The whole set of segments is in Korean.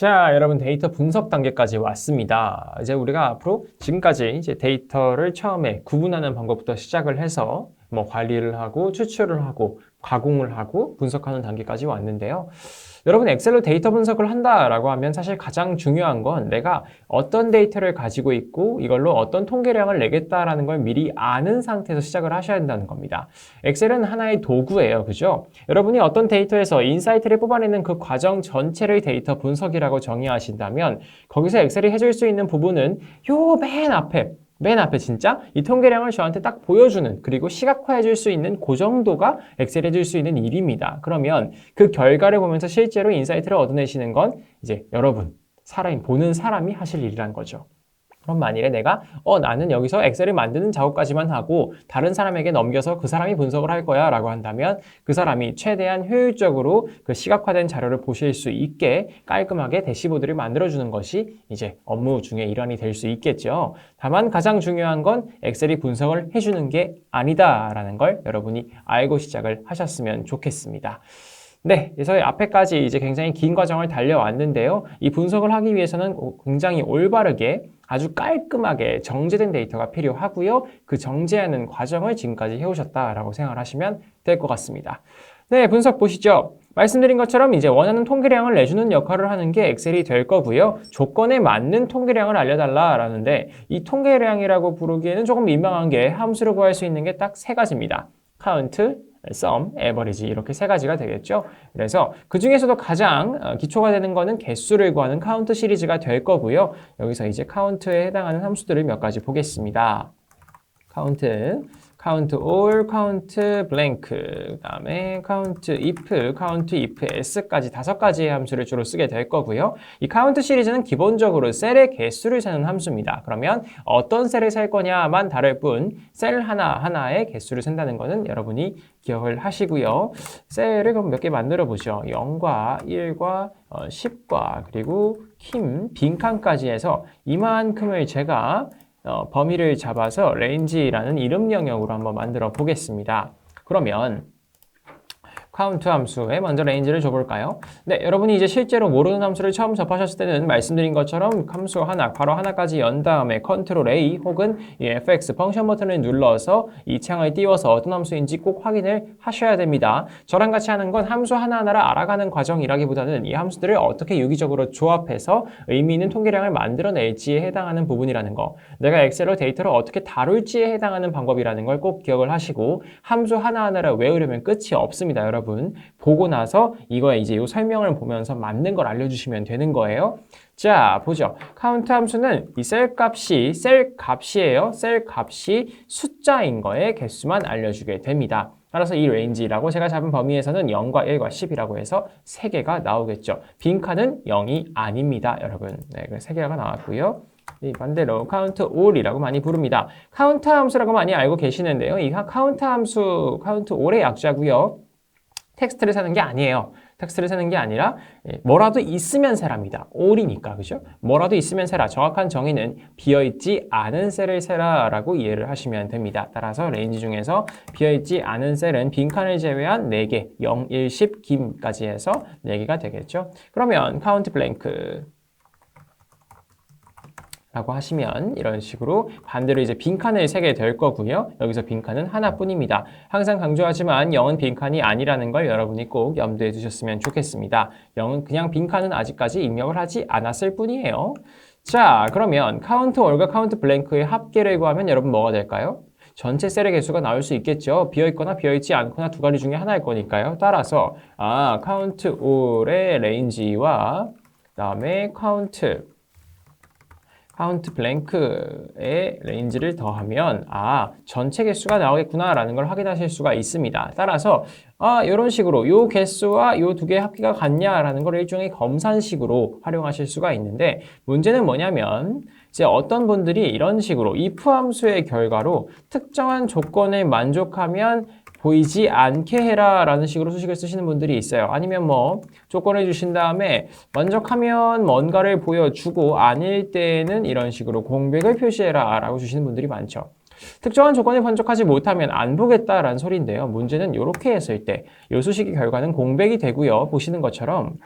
자, 여러분 데이터 분석 단계까지 왔습니다. 이제 우리가 앞으로 지금까지 이제 데이터를 처음에 구분하는 방법부터 시작을 해서 뭐 관리를 하고 추출을 하고 가공을 하고 분석하는 단계까지 왔는데요. 여러분 엑셀로 데이터 분석을 한다라고 하면 사실 가장 중요한 건 내가 어떤 데이터를 가지고 있고 이걸로 어떤 통계량을 내겠다라는 걸 미리 아는 상태에서 시작을 하셔야 된다는 겁니다. 엑셀은 하나의 도구예요. 그죠? 여러분이 어떤 데이터에서 인사이트를 뽑아내는 그 과정 전체를 데이터 분석이라고 정의하신다면 거기서 엑셀이 해줄 수 있는 부분은 요 맨 앞에 진짜 이 통계량을 저한테 딱 보여주는 그리고 시각화해 줄 수 있는 그 정도가 엑셀 해줄 수 있는 일입니다. 그러면 그 결과를 보면서 실제로 인사이트를 얻어내시는 건 이제 여러분, 보는 사람이 하실 일이란 거죠. 그럼 만일에 내가 나는 여기서 엑셀을 만드는 작업까지만 하고 다른 사람에게 넘겨서 그 사람이 분석을 할 거야 라고 한다면 그 사람이 최대한 효율적으로 그 시각화된 자료를 보실 수 있게 깔끔하게 대시보드를 만들어주는 것이 이제 업무 중에 일환이 될 수 있겠죠. 다만 가장 중요한 건 엑셀이 분석을 해주는 게 아니다라는 걸 여러분이 알고 시작을 하셨으면 좋겠습니다. 네, 그래서 앞에까지 이제 굉장히 긴 과정을 달려왔는데요. 이 분석을 하기 위해서는 굉장히 올바르게 아주 깔끔하게 정제된 데이터가 필요하고요. 그 정제하는 과정을 지금까지 해오셨다라고 생각을 하시면 될 것 같습니다. 네, 분석 보시죠. 말씀드린 것처럼 이제 원하는 통계량을 내주는 역할을 하는 게 엑셀이 될 거고요. 조건에 맞는 통계량을 알려달라라는데 이 통계량이라고 부르기에는 조금 민망한 게 함수를 구할 수 있는 게 딱 세 가지입니다. 카운트, sum, average 이렇게 세 가지가 되겠죠. 그래서 그 중에서도 가장 기초가 되는 거는 개수를 구하는 카운트 시리즈가 될 거고요. 여기서 이제 카운트에 해당하는 함수들을 몇 가지 보겠습니다. count all, count blank, 그 다음에 count if s까지 5가지의 함수를 주로 쓰게 될 거고요. 이 count 시리즈는 기본적으로 셀의 개수를 세는 함수입니다. 그러면 어떤 셀을 셀 거냐만 다를 뿐 셀 하나하나의 개수를 센다는 거는 여러분이 기억을 하시고요. 셀을 그럼 몇 개 만들어 보죠. 0과 1과 10과 그리고 빈칸까지 해서 이만큼을 제가 범위를 잡아서 range라는 이름 영역으로 한번 만들어 보겠습니다. 그러면 카운트 함수에 먼저 레인지를 줘볼까요? 네, 여러분이 이제 실제로 모르는 함수를 처음 접하셨을 때는 말씀드린 것처럼 함수 하나, 괄호 하나까지 연 다음에 컨트롤 A 혹은 이 fx 펑션 버튼을 눌러서 이 창을 띄워서 어떤 함수인지 꼭 확인을 하셔야 됩니다. 저랑 같이 하는 건 함수 하나하나를 알아가는 과정이라기보다는 이 함수들을 어떻게 유기적으로 조합해서 의미 있는 통계량을 만들어낼지에 해당하는 부분이라는 거. 내가 엑셀로 데이터를 어떻게 다룰지에 해당하는 방법이라는 걸 꼭 기억을 하시고 함수 하나하나를 외우려면 끝이 없습니다, 여러분. 보고 나서 이거에 이제 이 설명을 보면서 맞는 걸 알려주시면 되는 거예요. 자, 보죠. 카운트 함수는 이 셀 값이에요. 셀 값이 숫자인 거에 개수만 알려주게 됩니다. 따라서 이 range라고 제가 잡은 범위에서는 0과 1과 10이라고 해서 3개가 나오겠죠. 빈칸은 0이 아닙니다, 여러분. 네, 3개가 나왔고요. 이 반대로 count all이라고 많이 부릅니다. 카운트 함수라고 많이 알고 계시는데요. 이 카운트 함수, count all의 약자고요. 텍스트를 세는 게 아니에요. 텍스트를 세는 게 아니라 뭐라도 있으면 세랍니다. all이니까, 그죠? 뭐라도 있으면 세라. 정확한 정의는 비어있지 않은 셀을 세라라고 이해를 하시면 됩니다. 따라서 레인지 중에서 비어있지 않은 셀은 빈칸을 제외한 4개, 0, 1, 10, 김까지 해서 4개가 되겠죠. 그러면 count blank 라고 하시면 이런 식으로 반대로 이제 빈칸을 세게 될 거고요. 여기서 빈칸은 하나뿐입니다. 항상 강조하지만 0은 빈칸이 아니라는 걸 여러분이 꼭 염두에 두셨으면 좋겠습니다. 0은 그냥 빈칸은 아직까지 입력을 하지 않았을 뿐이에요. 자, 그러면 count all과 count blank의 합계를 구하면 여러분 뭐가 될까요? 전체 셀의 개수가 나올 수 있겠죠. 비어있거나 비어있지 않거나 두 가지 중에 하나일 거니까요. 따라서 count all의 range와 그다음에 count blank의 레인지를 더하면 전체 개수가 나오겠구나라는 걸 확인하실 수가 있습니다. 따라서 이런 식으로 요 개수와 요 두 개의 합계가 같냐라는 걸 일종의 검산식으로 활용하실 수가 있는데 문제는 뭐냐면 이제 어떤 분들이 이런 식으로 if 함수의 결과로 특정한 조건을 만족하면 보이지 않게 해라 라는 식으로 수식을 쓰시는 분들이 있어요. 아니면 뭐 조건을 주신 다음에 만족하면 뭔가를 보여주고 아닐 때는 이런 식으로 공백을 표시해라 라고 주시는 분들이 많죠. 특정한 조건에 만족하지 못하면 안 보겠다라는 소리인데요. 문제는 이렇게 했을 때 이 수식의 결과는 공백이 되고요. 보시는 것처럼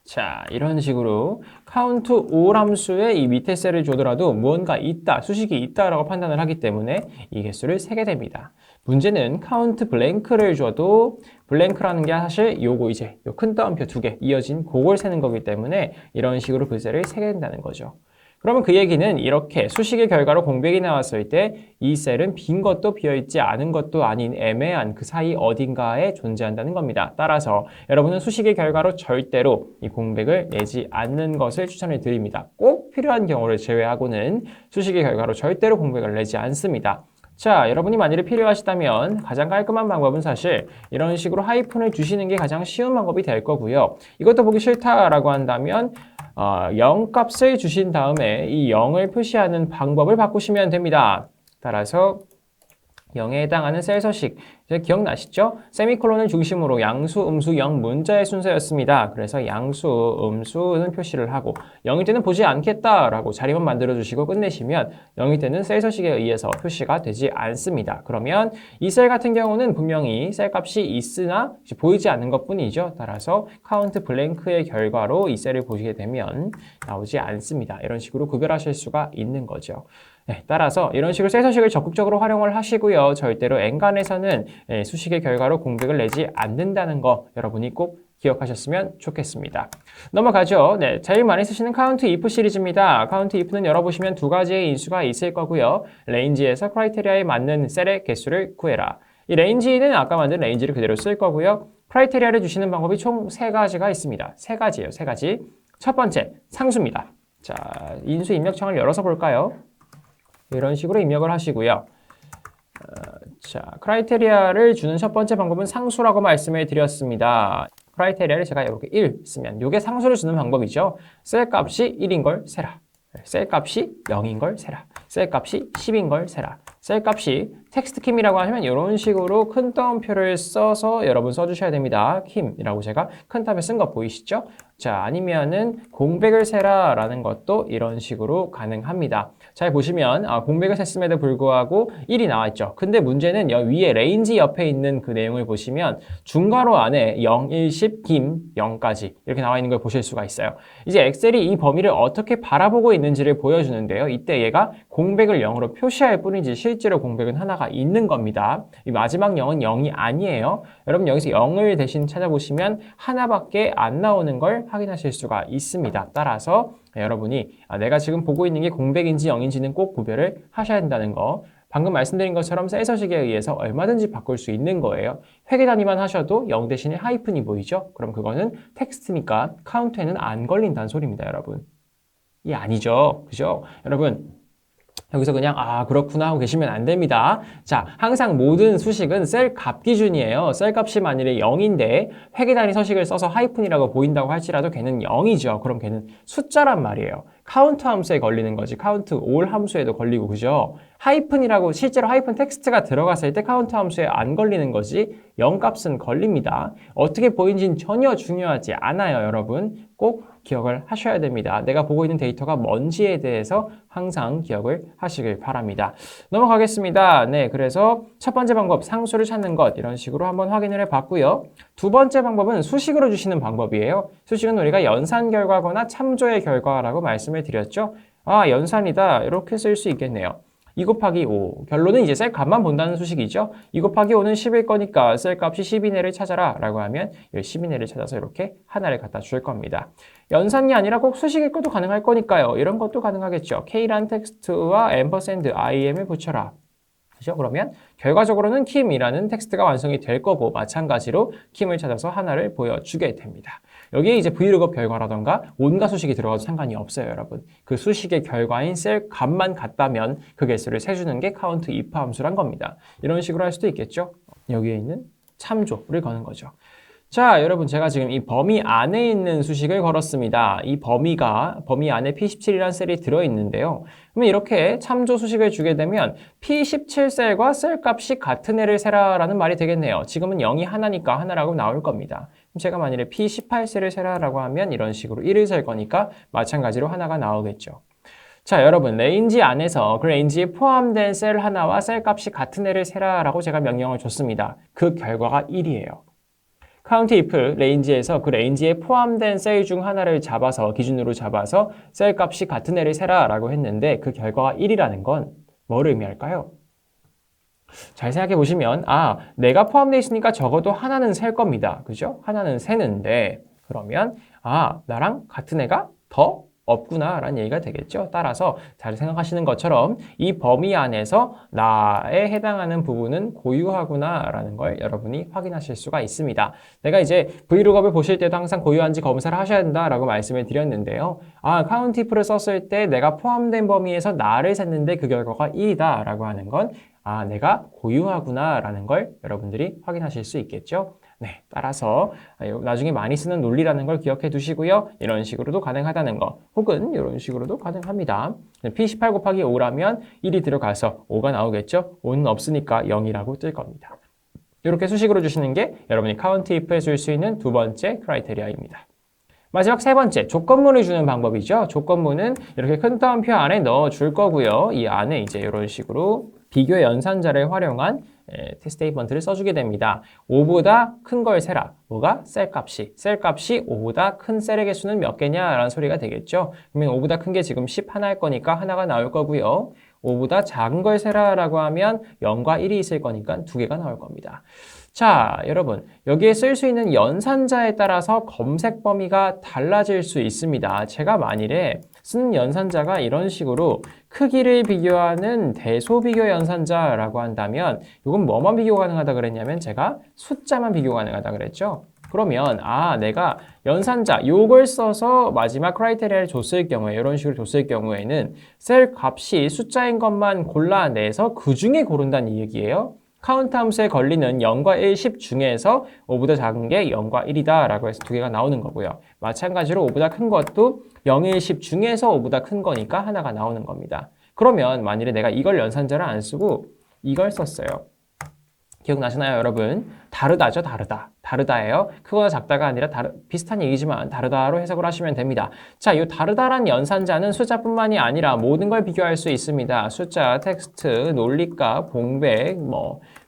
자, 이런 식으로 count all 함수에 이 밑에 셀을 줘더라도 무언가 있다, 수식이 있다라고 판단을 하기 때문에 이 개수를 세게 됩니다. 문제는 count blank를 줘도 blank라는 게 사실 요거 이제 요 큰 따옴표 두 개 이어진 그걸 세는 거기 때문에 이런 식으로 그 셀을 세게 된다는 거죠. 그러면 그 얘기는 이렇게 수식의 결과로 공백이 나왔을 때 이 셀은 빈 것도 비어있지 않은 것도 아닌 애매한 그 사이 어딘가에 존재한다는 겁니다. 따라서 여러분은 수식의 결과로 절대로 이 공백을 내지 않는 것을 추천을 드립니다. 꼭 필요한 경우를 제외하고는 수식의 결과로 절대로 공백을 내지 않습니다. 자, 여러분이 만일에 필요하시다면 가장 깔끔한 방법은 사실 이런 식으로 하이픈을 주시는 게 가장 쉬운 방법이 될 거고요. 이것도 보기 싫다라고 한다면 0 값을 주신 다음에 이 0을 표시하는 방법을 바꾸시면 됩니다. 따라서 0에 해당하는 셀 서식, 이제 기억나시죠? 세미콜론을 중심으로 양수, 음수, 영 문자의 순서였습니다. 그래서 양수, 음수는 표시를 하고 0일 때는 보지 않겠다라고 자리만 만들어주시고 끝내시면 0일 때는 셀 서식에 의해서 표시가 되지 않습니다. 그러면 이 셀 같은 경우는 분명히 셀 값이 있으나 보이지 않는 것뿐이죠. 따라서 카운트 블랭크의 결과로 이 셀을 보시게 되면 나오지 않습니다. 이런 식으로 구별하실 수가 있는 거죠. 네, 따라서 이런 식으로 셀 서식을 적극적으로 활용을 하시고요. 절대로 N간에서는 수식의 결과로 공백을 내지 않는다는 거 여러분이 꼭 기억하셨으면 좋겠습니다. 넘어가죠. 네, 제일 많이 쓰시는 count if 시리즈입니다. count if는 열어보시면 두 가지의 인수가 있을 거고요. range에서 크라이테리아에 맞는 셀의 개수를 구해라. 이 range는 아까 만든 range를 그대로 쓸 거고요. 크라이테리아를 주시는 방법이 총 세 가지가 있습니다. 세 가지예요. 세 가지. 첫 번째, 상수입니다. 자, 인수 입력창을 열어서 볼까요? 이런 식으로 입력을 하시고요. 자, 크라이테리아를 주는 첫 번째 방법은 상수라고 말씀을 드렸습니다. 크라이테리아를 제가 이렇게 1 쓰면 이게 상수를 주는 방법이죠. 셀 값이 1인 걸 세라. 셀 값이 0인 걸 세라. 셀 값이 10인 걸 세라. 셀 값이 텍스트 킴이라고 하면 이런 식으로 큰 따옴표를 써서 여러분 써주셔야 됩니다. 킴이라고 제가 큰 탑에 쓴 거 보이시죠? 자, 아니면은 공백을 세라 라는 것도 이런 식으로 가능합니다. 잘 보시면 공백을 셌음에도 불구하고 1이 나와 있죠. 근데 문제는 위에 레인지 옆에 있는 그 내용을 보시면 중괄호 안에 0, 1, 10, 김, 0까지 이렇게 나와 있는 걸 보실 수가 있어요. 이제 엑셀이 이 범위를 어떻게 바라보고 있는지를 보여주는데요. 이때 얘가 공백을 0으로 표시할 뿐이지 실제로 공백은 하나가 있는 겁니다. 이 마지막 0은 0이 아니에요. 여러분 여기서 0을 대신 찾아보시면 하나밖에 안 나오는 걸 확인하실 수가 있습니다. 따라서 여러분이 내가 지금 보고 있는 게 공백인지 0인지는 꼭 구별을 하셔야 된다는 거. 방금 말씀드린 것처럼 셀 서식에 의해서 얼마든지 바꿀 수 있는 거예요. 회계 단위만 하셔도 0 대신에 하이픈이 보이죠? 그럼 그거는 텍스트니까 카운트에는 안 걸린다는 소리입니다, 여러분. 이 아니죠. 그죠? 여러분 여기서 그냥 그렇구나 하고 계시면 안 됩니다. 자, 항상 모든 수식은 셀 값 기준이에요. 셀 값이 만일에 0인데 회계 단위 서식을 써서 하이픈이라고 보인다고 할지라도 걔는 0이죠. 그럼 걔는 숫자란 말이에요. 카운트 함수에 걸리는 거지. 카운트 올 함수에도 걸리고 그죠? 하이픈이라고 실제로 하이픈 텍스트가 들어갔을 때 카운트 함수에 안 걸리는 거지 0 값은 걸립니다. 어떻게 보이는지는 전혀 중요하지 않아요, 여러분. 꼭 기억을 하셔야 됩니다. 내가 보고 있는 데이터가 뭔지에 대해서 항상 기억을 하시길 바랍니다. 넘어가겠습니다. 네, 그래서 첫 번째 방법, 상수를 찾는 것 이런 식으로 한번 확인을 해봤고요. 두 번째 방법은 수식으로 주시는 방법이에요. 수식은 우리가 연산 결과거나 참조의 결과라고 말씀을 드렸죠. 연산이다 이렇게 쓸 수 있겠네요. 2 곱하기 5. 결론은 이제 셀 값만 본다는 수식이죠. 2 곱하기 5는 10일 거니까 셀 값이 10이네를 찾아라 라고 하면 10이네를 찾아서 이렇게 하나를 갖다 줄 겁니다. 연산이 아니라 꼭 수식일 것도 가능할 거니까요. 이런 것도 가능하겠죠. K란 텍스트와 앰퍼샌드 IM을 붙여라. 그죠? 그러면 결과적으로는 킴이라는 텍스트가 완성이 될 거고 마찬가지로 킴을 찾아서 하나를 보여주게 됩니다. 여기에 이제 브이로그 결과라던가 온갖 수식이 들어가도 상관이 없어요, 여러분. 그 수식의 결과인 셀 값만 같다면 그 개수를 세주는 게 카운트 if 함수란 겁니다. 이런 식으로 할 수도 있겠죠. 여기에 있는 참조를 거는 거죠. 자, 여러분 제가 지금 이 범위 안에 있는 수식을 걸었습니다. 이 범위 안에 P17이라는 셀이 들어있는데요. 그러면 이렇게 참조 수식을 주게 되면 P17셀과 셀 값이 같은 애를 세라라는 말이 되겠네요. 지금은 0이 하나니까 하나라고 나올 겁니다. 그럼 제가 만일에 P18셀을 세라라고 하면 이런 식으로 1을 셀 거니까 마찬가지로 하나가 나오겠죠. 자, 여러분 레인지 안에서 그 레인지에 포함된 셀 하나와 셀 값이 같은 애를 세라라고 제가 명령을 줬습니다. 그 결과가 1이에요. count if range에서 그 range에 포함된 셀 중 하나를 잡아서 기준으로 잡아서 셀 값이 같은 애를 세라 라고 했는데 그 결과가 1이라는 건 뭐를 의미할까요? 잘 생각해 보시면 내가 포함되어 있으니까 적어도 하나는 셀 겁니다. 그죠? 하나는 세는데 그러면 나랑 같은 애가 더 없구나 라는 얘기가 되겠죠. 따라서 잘 생각하시는 것처럼 이 범위 안에서 나에 해당하는 부분은 고유하구나 라는 걸 여러분이 확인하실 수가 있습니다. 내가 이제 브이룩업을 보실 때도 항상 고유한지 검사를 하셔야 된다라고 말씀을 드렸는데요. count if를 썼을 때 내가 포함된 범위에서 나를 셌는데 그 결과가 1이다 라고 하는 건 내가 고유하구나 라는 걸 여러분들이 확인하실 수 있겠죠. 네, 따라서 나중에 많이 쓰는 논리라는 걸 기억해 두시고요. 이런 식으로도 가능하다는 거, 혹은 이런 식으로도 가능합니다. P18 곱하기 5라면 1이 들어가서 5가 나오겠죠? 5는 없으니까 0이라고 뜰 겁니다. 이렇게 수식으로 주시는 게 여러분이 count if에 줄 수 있는 두 번째 크라이테리아입니다. 마지막 세 번째, 조건문을 주는 방법이죠. 조건문은 이렇게 큰 따옴표 안에 넣어 줄 거고요. 이 안에 이제 이런 식으로 비교 연산자를 활용한 스테이트먼트를 써주게 됩니다. 5보다 큰 걸 세라. 뭐가? 셀 값이. 셀 값이 5보다 큰 셀의 개수는 몇 개냐라는 소리가 되겠죠. 그러면 5보다 큰 게 지금 10 하나일 거니까 하나가 나올 거고요. 5보다 작은 걸 세라라고 하면 0과 1이 있을 거니까 2개가 나올 겁니다. 자, 여러분, 여기에 쓸 수 있는 연산자에 따라서 검색 범위가 달라질 수 있습니다. 제가 만일에 쓰는 연산자가 이런 식으로 크기를 비교하는 대소비교 연산자라고 한다면 이건 뭐만 비교 가능하다 그랬냐면 제가 숫자만 비교 가능하다 그랬죠. 그러면 내가 연산자 요걸 써서 마지막 크라이테리아를 줬을 경우에 이런 식으로 줬을 경우에는 셀 값이 숫자인 것만 골라내서 그 중에 고른다는 얘기예요. 카운트 함수에 걸리는 0과 1, 10 중에서 5보다 작은 게 0과 1이다 라고 해서 두 개가 나오는 거고요. 마찬가지로 5보다 큰 것도 0, 1, 10 중에서 5보다 큰 거니까 하나가 나오는 겁니다. 그러면 만일에 내가 이걸 연산자를 안 쓰고 이걸 썼어요. 기억나시나요, 여러분? 다르다죠, 다르다. 다르다예요. 크거나 작다가 아니라 비슷한 얘기지만 다르다로 해석을 하시면 됩니다. 자, 이 다르다란 연산자는 숫자뿐만이 아니라 모든 걸 비교할 수 있습니다. 숫자, 텍스트, 논리값, 봉백,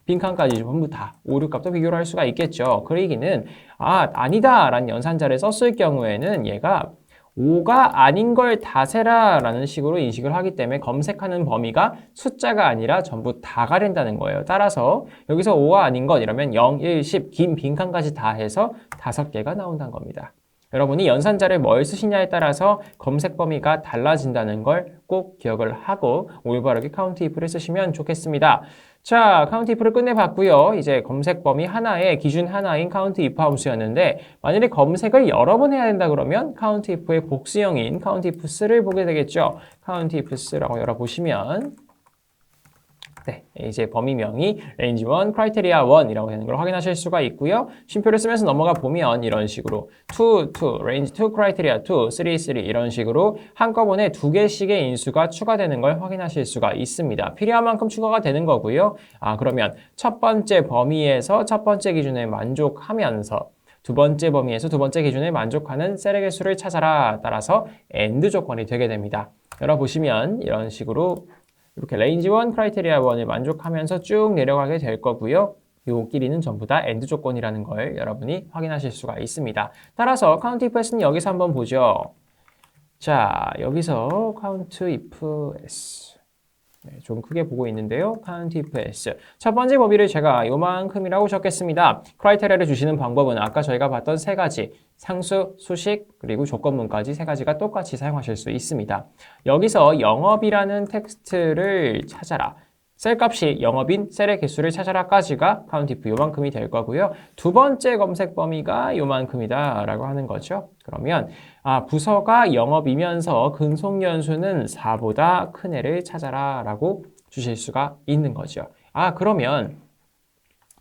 빈칸까지 전부 다 오류값도 비교를 할 수가 있겠죠. 그 얘기는 아니다라는 연산자를 썼을 경우에는 얘가 5가 아닌 걸 다 세라 라는 식으로 인식을 하기 때문에 검색하는 범위가 숫자가 아니라 전부 다 가린다는 거예요. 따라서 여기서 5가 아닌 것 이러면 0, 1, 10, 긴 빈칸까지 다 해서 5개가 나온다는 겁니다. 여러분이 연산자를 뭘 쓰시냐에 따라서 검색 범위가 달라진다는 걸 꼭 기억을 하고 올바르게 카운트 if를 쓰시면 좋겠습니다. 자, 카운트 if를 끝내봤고요. 이제 검색 범위 하나의 기준 하나인 카운트 if 함수였는데 만약에 검색을 여러 번 해야 된다 그러면 카운트 if의 복수형인 카운트 ifs를 보게 되겠죠. 카운트 ifs라고 열어보시면 이제 범위명이 range 1, criteria 1이라고 되는 걸 확인하실 수가 있고요. 쉼표를 쓰면서 넘어가 보면 이런 식으로 2, 2, range 2, criteria 2, 3, 3 이런 식으로 한꺼번에 2개씩의 인수가 추가되는 걸 확인하실 수가 있습니다. 필요한 만큼 추가가 되는 거고요. 그러면 첫 번째 범위에서 첫 번째 기준에 만족하면서 두 번째 범위에서 두 번째 기준에 만족하는 셀의 개수를 찾아라. 따라서 AND 조건이 되게 됩니다. 열어보시면 이런 식으로 이렇게 range 1, criteria 1을 만족하면서 쭉 내려가게 될 거고요. 요 길이는 전부 다 AND 조건이라는 걸 여러분이 확인하실 수가 있습니다. 따라서 count if s는 여기서 한번 보죠. 자, 여기서 count if s 좀 크게 보고 있는데요. count if s 첫 번째 범위를 제가 요만큼이라고 적겠습니다. 크라이테리아를 주시는 방법은 아까 저희가 봤던 세 가지 상수, 수식, 그리고 조건문까지 세 가지가 똑같이 사용하실 수 있습니다. 여기서 영업이라는 텍스트를 찾아라. 셀 값이 영업인 셀의 개수를 찾아라까지가 count if 요만큼이 될 거고요. 두 번째 검색 범위가 요만큼이다 라고 하는 거죠. 그러면 부서가 영업이면서 근속연수는 4보다 큰 애를 찾아라 라고 주실 수가 있는 거죠. 그러면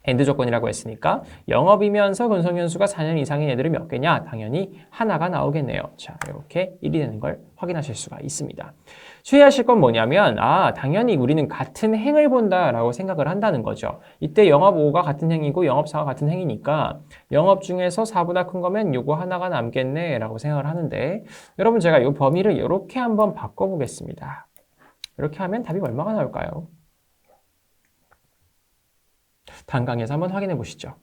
AND 조건이라고 했으니까 영업이면서 근속연수가 4년 이상인 애들이 몇 개냐? 당연히 하나가 나오겠네요. 자, 이렇게 1이 되는 걸 확인하실 수가 있습니다. 주의하실 건 뭐냐면 당연히 우리는 같은 행을 본다라고 생각을 한다는 거죠. 이때 영업 5가 같은 행이고 영업 4가 같은 행이니까 영업 중에서 4보다 큰 거면 요거 하나가 남겠네 라고 생각을 하는데 여러분 제가 이 범위를 이렇게 한번 바꿔보겠습니다. 이렇게 하면 답이 얼마가 나올까요? 단강에서 한번 확인해 보시죠.